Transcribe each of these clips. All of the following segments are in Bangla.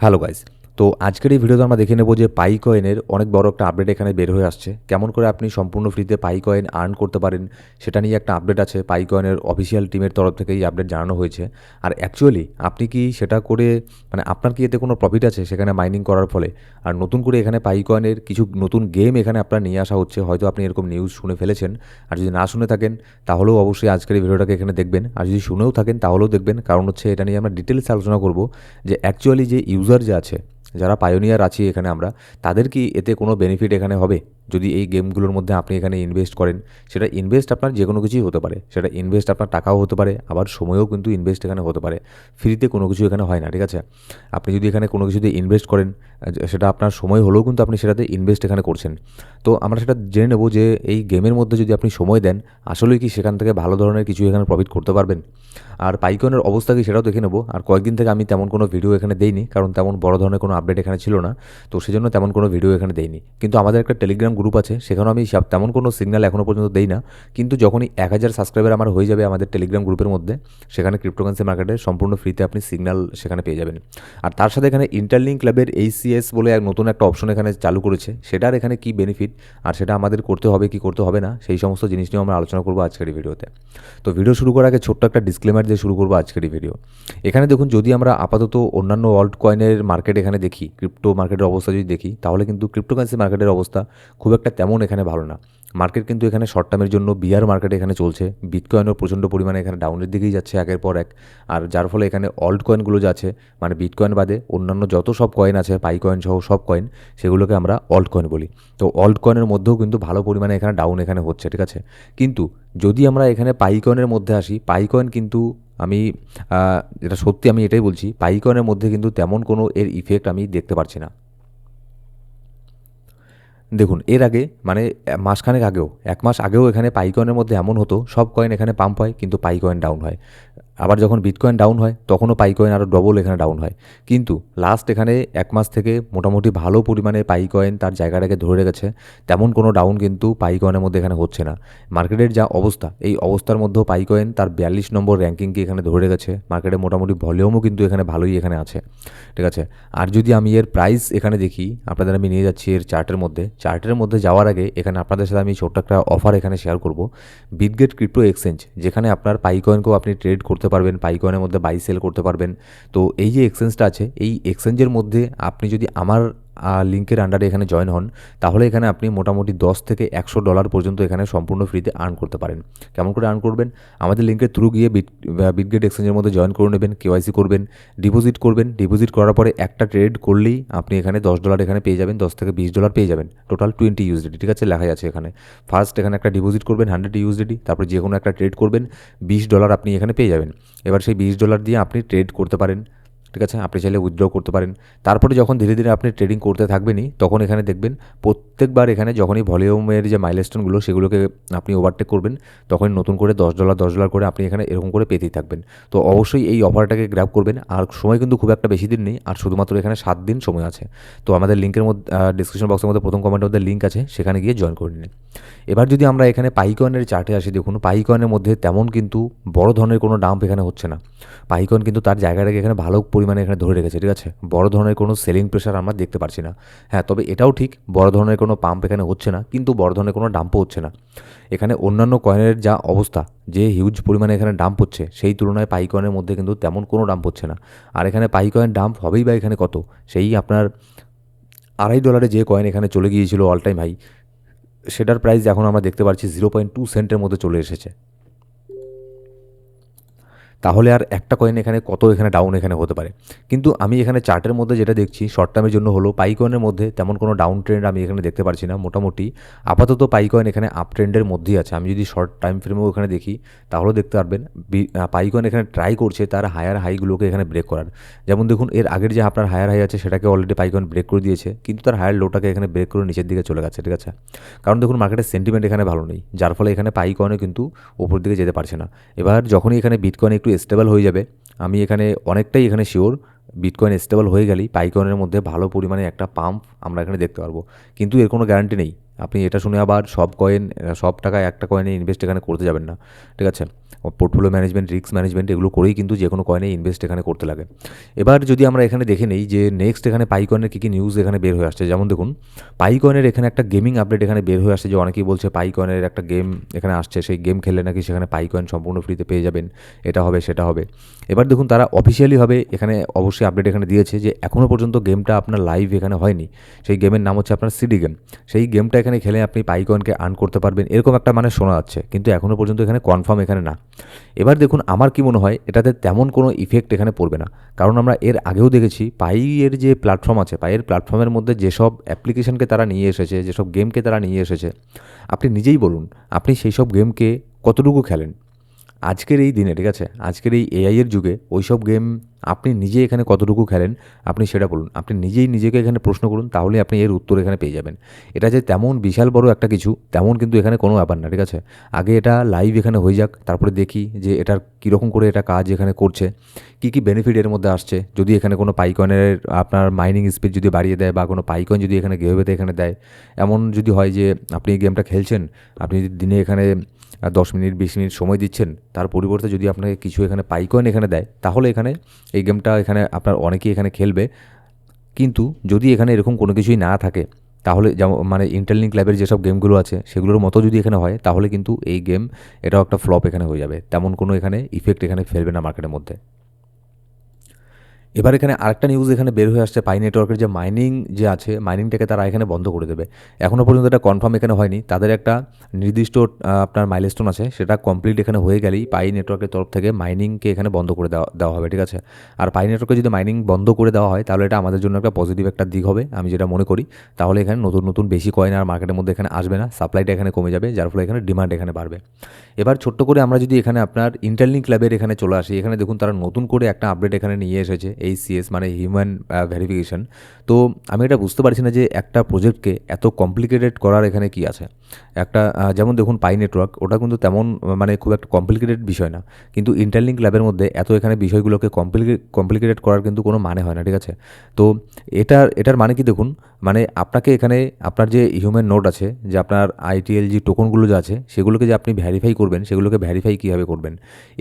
Hello guys. তো আজকের এই ভিডিওতে আমরা দেখে নেব যে পাই কয়েনের অনেক বড় একটা আপডেট এখানে বের হয়ে আসছে। কেমন করে আপনি সম্পূর্ণ ফ্রিতে পাই কয়েন আর্ন করতে পারেন সেটা নিয়ে একটা আপডেট আছে। পাই কয়েনের অফিসিয়াল টিমের তরফ থেকে এই আপডেট জানানো হয়েছে। আর অ্যাকচুয়ালি আপনি কি সেটা করে আপনার কি এতে কোনো প্রফিট আছে সেখানে মাইনিং করার ফলে? আর নতুন করে এখানে পাই কয়েনের কিছু নতুন গেম এখানে আপনার নিয়ে আসা হচ্ছে। হয়তো আপনি এরকম নিউজ শুনে ফেলেছেন। আর যদি না শুনে থাকেন তাহলেও অবশ্যই আজকের এই ভিডিওটাকে এখানে দেখবেন। আর যদি শুনেও থাকেন তাহলেও দেখবেন, কারণ হচ্ছে এটা নিয়ে আমরা ডিটেলসে আলোচনা করব যে অ্যাকচুয়ালি যে ইউজার যে আছে, যারা পায়োনিয়ার আছি এখানে আমরা, তাদের কি এতে কোনো বেনিফিট এখানে হবে যদি এই গেমগুলোর মধ্যে আপনি এখানে ইনভেস্ট করেন? সেটা ইনভেস্ট আপনার যে কোনো কিছুই হতে পারে, সেটা ইনভেস্ট আপনার টাকাও হতে পারে, আবার সময়ও কিন্তু ইনভেস্ট এখানে হতে পারে। ফ্রিতে কোনো কিছু এখানে হয় না, ঠিক আছে? আপনি যদি এখানে কোনো কিছুতে ইনভেস্ট করেন, সেটা আপনার সময় হলেও কিন্তু আপনি সেটাতে ইনভেস্ট এখানে করছেন। তো আমরা সেটা জেনে নেব যে এই গেমের মধ্যে যদি আপনি সময় দেন, আসলেই কি সেখান থেকে ভালো ধরনের কিছু এখানে প্রফিট করতে পারবেন? আর পাইকনের অবস্থা কি সেটাও দেখে নেব। আর কয়েকদিন থেকে আমি তেমন কোনো ভিডিও এখানে দেইনি, কারণ তেমন বড় ধরনের কোনো আপডেট এখানে ছিল না। তো সেজন্য তেমন কোনো ভিডিও এখানে দেইনি। কিন্তু আমাদের একটা টেলিগ্রাম গ্রুপ আছে, সেখানেও আমি তেমন কোনো সিগন্যাল এখনও পর্যন্ত দেই না। কিন্তু যখনই 1000 সাবস্ক্রাইবার আমার হয়ে যাবে আমাদের টেলিগ্রাম গ্রুপের মধ্যে, সেখানে ক্রিপ্টোকারেন্সি মার্কেটে সম্পূর্ণ ফ্রিতে আপনি সিগন্যাল সেখানে পেয়ে যাবেন। আর তার সাথে এখানে ইন্টারলিঙ্ক ক্লাবের এইচসিএস বলে এক নতুন একটা অপশন এখানে চালু করেছে। সেটার এখানে কী বেনিফিট আর সেটা আমাদের করতে হবে কি করতে হবে না, সেই সমস্ত জিনিস নিয়েও আমরা আলোচনা করবো আজকের এই ভিডিওতে। তো ভিডিও শুরু করার আগে ছোট্ট একটা ডিসক্লেমার দিয়ে শুরু করবো আজকের এই ভিডিও। এখানে দেখুন, যদি আমরা আপাতত অন্যান্য অল্ট কয়েনের মার্কেট এখানে দেখি, ক্রিপ্টো মার্কেটের অবস্থা যদি দেখি, তাহলে কিন্তু ক্রিপ্টোকারেন্সি মার্কেটের অবস্থা খুব একটা তেমন এখানে ভালো না। মার্কেট কিন্তু এখানে শর্ট টার্মের জন্য বিয়ার মার্কেট এখানে চলছে। বিটকয়েনও প্রচণ্ড পরিমাণে এখানে ডাউনের দিকেই যাচ্ছে একের পর এক। আর যার ফলে এখানে অল্ট কয়েনগুলো যাচ্ছে, মানে বিটকয়েন বাদে অন্যান্য যত সব কয়েন আছে, পাই কয়েন সহ সব কয়েন, সেগুলোকে আমরা অল্ট কয়েন বলি। তো অল্ট কয়েনের মধ্যেও কিন্তু ভালো পরিমাণে এখানে ডাউন এখানে হচ্ছে, ঠিক আছে? কিন্তু যদি আমরা এখানে পাই কয়েনের মধ্যে আসি, পাই কয়েন কিন্তু আমি যেটা সত্যি আমি এটাই বলছি, পাই কয়েনের মধ্যে কিন্তু তেমন কোনো এর ইফেক্ট আমি দেখতে পারছি না। দেখুন, এর আগে মাসখানেক আগেও, 1 মাস আগেও এখানে পাই কয়েনের মধ্যে এমন হতো, সব কয়েন এখানে পাম্প হয় কিন্তু পাই কয়েন ডাউন হয়। আবার যখন বিটকয়েন ডাউন হয় তখনও পাই কয়েন আরও ডবল এখানে ডাউন হয়। কিন্তু লাস্ট এখানে 1 মাস থেকে মোটামুটি ভালো পরিমাণে পাই কয়েন তার জায়গাটাকে ধরে রেখেছে। তেমন কোনো ডাউন কিন্তু পাই কয়েনের মধ্যে এখানে হচ্ছে না। মার্কেটের যা অবস্থা, এই অবস্থার মধ্যেও পাই কয়েন তার 42 নম্বর র্যাঙ্কিংকে এখানে ধরে রেখেছে। মার্কেটে মোটামুটি ভলিউমও কিন্তু এখানে ভালোই এখানে আছে, ঠিক আছে? আর যদি আমি এর প্রাইস এখানে দেখি, আপনাদের আমি নিয়ে যাচ্ছি এর চার্টের মধ্যে যাওয়ার আগে এখানে আপনাদের সাথে আমি ছোট্ট একটা অফার এখানে শেয়ার করব। বিটগেট ক্রিপ্টো এক্সচেঞ্জ, যেখানে আপনার পাই কয়েনকেও আপনি ট্রেড করতে পারবেন, পাই কয়েনের মধ্যে বাই সেল করতে পারবেন। তো এই যে এক্সচেঞ্জটা আছে, এই এক্সচেঞ্জের মধ্যে আপনি যদি আমার লিঙ্কের আন্ডারে এখানে জয়েন হন, তাহলে এখানে আপনি মোটামুটি $10 থেকে $100 পর্যন্ত এখানে সম্পূর্ণ ফ্রিতে আর্ন করতে পারেন। কেমন করে আর্ন করবেন? আমাদের লিঙ্কের থ্রু গিয়ে বিটগেট এক্সচেঞ্জের মধ্যে জয়েন করে নেবেন, কেওয়াইসি করবেন, ডিপোজিট করবেন। ডিপোজিট করার পরে একটা ট্রেড করলেই আপনি এখানে $10 এখানে পেয়ে যাবেন, $10 থেকে $20 পেয়ে যাবেন, টোটাল 20 ইউএসডিটি, ঠিক আছে? লেখাই আছে এখানে। ফার্স্ট এখানে একটা ডিপোজিট করবেন 100 ইউএসডিটি, তারপরে যে কোনো একটা ট্রেড করবেন, $20 আপনি এখানে পেয়ে যাবেন। এবার সেই $20 দিয়ে আপনি ট্রেড করতে পারেন, ঠিক আছে? আপনি চাইলে উইথড্র করতে পারেন। তারপরে যখন ধীরে ধীরে আপনি ট্রেডিং করতে থাকবেনই, তখন এখানে দেখবেন প্রত্যেকবার এখানে যখনই ভলিউমের যে মাইলস্টোনগুলো সেগুলোকে আপনি ওভারটেক করবেন, তখনই নতুন করে $10 করে আপনি এখানে এরকম করে পেতেই থাকবেন। তো অবশ্যই এই অফারটাকে গ্র্যাব করবেন। আর সময় কিন্তু খুব একটা বেশি দিন নেই, আর শুধুমাত্র এখানে 7 দিন সময় আছে। তো আমাদের লিঙ্কের মধ্যে ডিসক্রিপশন বক্সের মধ্যে প্রথম কমেন্টের মধ্যে লিঙ্ক আছে, সেখানে গিয়ে জয়েন করে নিন। এবার যদি আমরা এখানে পাই কয়েনের চার্টে আসি, দেখুন পাই কয়েনের মধ্যে তেমন কিন্তু বড় ধরনের কোনো ডাম্প এখানে হচ্ছে না। পাই কয়েন কিন্তু তার জায়গাটাকে এখানে ভালো পরিমাণে এখানে ধরে রেখেছে, ঠিক আছে? বড় ধরনের কোনো সেলিং প্রেশার আমরা দেখতে পারছি না। হ্যাঁ, তবে এটাও ঠিক, বড় ধরনের কোনো পাম্প এখানে হচ্ছে না, কিন্তু বড় ধরনের কোনো ডাম্পও হচ্ছে না। এখানে অন্যান্য কয়েনের যা অবস্থা, যে হিউজ পরিমাণে এখানে ডাম্প হচ্ছে, সেই তুলনায় পাই কয়েনের মধ্যে কিন্তু তেমন কোনো ডাম্প হচ্ছে না। আর এখানে পাই কয়েন ডাম্প হবেই বা এখানে কত? সেই আপনার $2.5 যে কয়েন এখানে চলে গিয়েছিল অল টাইম হাই, সেটার প্রাইস এখন আমরা দেখতে পাচ্ছি 0.2 সেন্টের মধ্যে চলে এসেছে। তাহলে আর একটা কয়েন এখানে কত এখানে ডাউন এখানে হতে পারে? কিন্তু আমি এখানে চার্টের মধ্যে যেটা দেখছি, শর্ট টার্মের জন্য হলো পাই কয়েনের মধ্যে তেমন কোনো ডাউন ট্রেন্ড আমি এখানে দেখতে পারছি না। মোটামুটি আপাতত পাই কয়েন এখানে আপ ট্রেন্ডের মধ্যেই আছে। আমি যদি শর্ট টাইম ফ্রেমেও এখানে দেখি, তাহলেও দেখতে পারবেন পাই কয়েন এখানে ট্রাই করছে তার হায়ার হাইগুলোকে এখানে ব্রেক করার। যেমন দেখুন, এর আগের যে আপনার হায়ার হাই আছে সেটাকে অলরেডি পাই কয়েন ব্রেক করে দিয়েছে, কিন্তু তার হায়ার লোটাকে এখানে ব্রেক করে নিচের দিকে চলে গেছে, ঠিক আছে? কারণ দেখুন, মার্কেটের সেন্টিমেন্ট এখানে ভালো নেই, যার ফলে এখানে পাই কয়েনও কিন্তু ওপর দিকে যেতে পারছে না। এবার যখনই এখানে বিটকয়েন একটু স্টেবল হয়ে যাবে, আমি এখানে অনেকটাই এখানে শিওর, বিটকয়েন স্টেবল হয়ে গেলেই পাই কয়েনের মধ্যে ভালো পরিমাণে একটা পাম্প আমরা এখানে দেখতে পারবো। কিন্তু এর কোনো গ্যারান্টি নেই আপনি এটা শুনে আবার সব টাকায় একটা কয়েনে ইনভেস্ট এখানে করতে যাবেন না, ঠিক আছে? পোর্টফোলিও ম্যানেজমেন্ট, রিস্ক ম্যানেজমেন্ট এগুলো করেই কিন্তু যে কোনো কয়েনে ইনভেস্ট এখানে করতে লাগে। এবার যদি আমরা এখানে দেখে নেই যে নেক্সট এখানে পাইকয়েনের কী কী নিউজ এখানে বের হয়ে আসছে, যেমন দেখুন পাইকয়েনের এখানে একটা গেমিং আপডেট এখানে বের হয়ে আসছে, যে অনেকেই বলছে পাইকয়েনের একটা গেম এখানে আসছে, সেই গেম খেললে নাকি সেখানে পাইকয়েন সম্পূর্ণ ফ্রিতে পেয়ে যাবেন, এটা হবে সেটা হবে। এবার দেখুন তারা অফিসিয়ালিভাবে এখানে অবশ্যই আপডেট এখানে দিয়েছে যে এখনও পর্যন্ত গেমটা আপনার লাইভ এখানে হয়নি। সেই গেমের নাম হচ্ছে আপনার সিডি গেম। সেই গেমটা এখানে খেলে আপনি পাইকয়েনকে আর্ন করতে পারবেন, এরকম একটা মানে শোনা যাচ্ছে, কিন্তু এখনও পর্যন্ত এখানে কনফার্ম এখানে না। এবার দেখুন আমার কি মনে হয় এটাতে তেমন কোনো ইফেক্ট এখানে পড়বে না, কারণ আমরা এর আগেও দেখেছি পাইয়ের যে প্ল্যাটফর্ম আছে, পাইয়ের প্ল্যাটফর্মের মধ্যে যেসব অ্যাপ্লিকেশনকে তারা নিয়ে এসেছে, যেসব গেমকে তারা নিয়ে এসেছে, আপনি নিজেই বলুন আপনি সেই সব গেমকে কতটুকু খেলেন আজকের এই দিনে, ঠিক আছে? আজকের এই এআইয়ের যুগে ওইসব গেম আপনি নিজে এখানে কতটুকু খেলেন আপনি সেটা বলুন, আপনি নিজেই নিজেকে এখানে প্রশ্ন করুন, তাহলে আপনি এর উত্তর এখানে পেয়ে যাবেন। এটা যে তেমন বিশাল বড় একটা কিছু তেমন কিন্তু এখানে কোনো ব্যাপার না, ঠিক আছে? আগে এটা লাইভ এখানে হয়ে যাক, তারপরে দেখি যে এটার কীরকম করে এটা কাজ এখানে করছে, কী কী বেনিফিট এর মধ্যে আসছে। যদি এখানে কোনো পাইকয়েনের আপনার মাইনিং স্পিড যদি বাড়িয়ে দেয়, বা কোনো পাইকয়েন যদি এখানে গেমে এখানে দেয়, এমন যদি হয় যে আপনি এই গেমটা খেলছেন, আপনি যদি দিনে এখানে 10 মিনিট 20 মিনিট সময় দিচ্ছেন, তার পরিবর্তে যদি আপনাকে কিছু এখানে পাইকয়েন এখানে দেয়, তাহলে এখানে এই গেমটা এখানে আপনার অনেকেই এখানে খেলবে। কিন্তু যদি এখানে এরকম কোনো কিছুই না থাকে, তাহলে যেমন মানে ইন্টারলিঙ্ক ল্যাবের যেসব গেমগুলো আছে সেগুলোর মতো যদি এখানে হয়, তাহলে কিন্তু এই গেম এটাও একটা ফ্লপ এখানে হয়ে যাবে, তেমন কোনো এখানে ইফেক্ট এখানে ফেলবে না মার্কেটের মধ্যে। এবার এখানে আরেকটা নিউজ এখানে বের হয়ে আসছে, পাই নেটওয়ার্কের যে মাইনিং যে আছে, মাইনিংটাকে তারা এখানে বন্ধ করে দেবে। এখনও পর্যন্ত এটা কনফার্ম এখানে হয়নি, তাদের একটা নির্দিষ্ট আপনার মাইলস্টোন আছে, সেটা কমপ্লিট এখানে হয়ে গেলেই পাই নেটওয়ার্কের তরফ থেকে মাইনিংকে এখানে বন্ধ করে দেওয়া হবে, ঠিক আছে? আর পাই নেটওয়ার্কে যদি মাইনিং বন্ধ করে দেওয়া হয়, তাহলে এটা আমাদের জন্য একটা পজিটিভ একটা দিক হবে, আমি যেটা মনে করি। তাহলে এখানে নতুন নতুন বেশি কয়েন আর মার্কেটের মধ্যে এখানে আসবে না, সাপ্লাইটা এখানে কমে যাবে, যার ফলে এখানে ডিমান্ড এখানে বাড়বে। এবার ছোট্ট করে আমরা যদি এখানে আপনার ইন্টারলিঙ্ক ল্যাবের এখানে চলে আসি, এখানে দেখুন তারা নতুন করে একটা আপডেট এখানে নিয়ে এসেছে, এইচসিএস মানে হিউম্যান ভেরিফিকেশন। তো আমি এটা বুঝতে পারছি না যে একটা প্রজেক্টকে এত কমপ্লিকেটেড করার এখানে কি আছে। একটা যেমন দেখুন পাই নেটওয়ার্ক, ওটা কিন্তু তেমন মানে খুব একটা কমপ্লিকেটেড বিষয় না, কিন্তু ইন্টারলিঙ্ক ল্যাবের মধ্যে এত এখানে বিষয়গুলোকে কমপ্লিকেটেড করার কিন্তু কোনো মানে হয় না, ঠিক আছে? তো এটার মানে কি দেখুন, মানে আপনাকে এখানে আপনার যে হিউম্যান নোড আছে, যে আপনার আইটিএলজি টোকনগুলো যে আছে, সেগুলোকে যে আপনি ভ্যারিফাই করবেন, সেগুলোকে ভ্যারিফাই কীভাবে করবেন,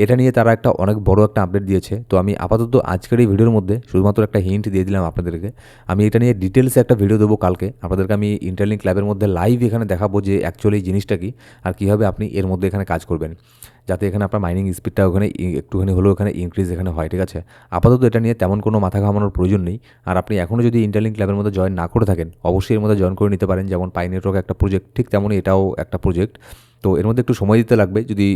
এটা নিয়ে তারা একটা অনেক বড় একটা আপডেট দিয়েছে। তো আমি আপাতত আজকের এই ভিডিওর মধ্যে শুধুমাত্র একটা হিন্ট দিয়ে দিলাম আপনাদেরকে। আমি এটা নিয়ে ডিটেলসে একটা ভিডিও দেবো কালকে আপনাদেরকে, আমি ইন্টারলিঙ্ক ল্যাবের মধ্যে লাইভ এখানে দেখাবো যে অ্যাকচুয়ালি এই জিনিসটা কী, আর কীভাবে আপনি এর মধ্যে এখানে কাজ করবেন, যাতে এখানে আপনার মাইনিং স্পিডটা ওখানে একটুখানি হলেও এখানে ইনক্রিজ এখানে হয়, ঠিক আছে? আপাতত এটা নিয়ে তেমন কোনো মাথা ঘামানোর প্রয়োজন নেই। আর আপনি এখনও যদি ইন্টারলিঙ্ক ল্যাবের মধ্যে জয়েন না করে থাকেন, অবশ্যই এর মধ্যে জয়েন করে নিতে পারেন। যেমন পাই নেটওয়ার্ক একটা প্রজেক্ট, ঠিক তেমনই এটাও একটা প্রজেক্ট। তো এর মধ্যে একটু সময় দিতে লাগবে যদি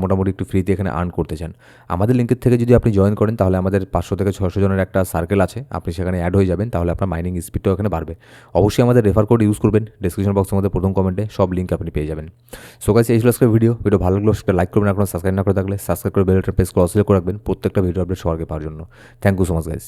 মোটামুটি একটু ফ্রিতে এখানে আর্ন করতে চান। আমাদের লিঙ্কের থেকে যদি আপনি জয়েন করেন, তাহলে আমাদের 500 থেকে 600 জনের একটা সার্কেল আছে, আপনি সেখানে অ্যাড হয়ে যাবেন, তাহলে আপনার মাইনিং স্পিডটাও এখানে বাড়বে। অবশ্যই আমাদের রেফার কোড ইউজ করবেন, ডেসক্রিপশন বক্সের মধ্যে প্রথম কমেন্টে সব লিঙ্ক আপনি পেয়ে যাবেন। সো গাইস, এই ছিল আজকের ভিডিও ভালো লাগলো সেটা লাইক করবেন, এখনো সাবস্ক্রাইব না করে থাকলে সাবস্ক্রাইব করে বেল বাটন প্রেস করে অল করে রাখবেন প্রত্যেকটা ভিডিও আপডেট সবার আগে পাওয়ার জন্য। Thank you so much guys.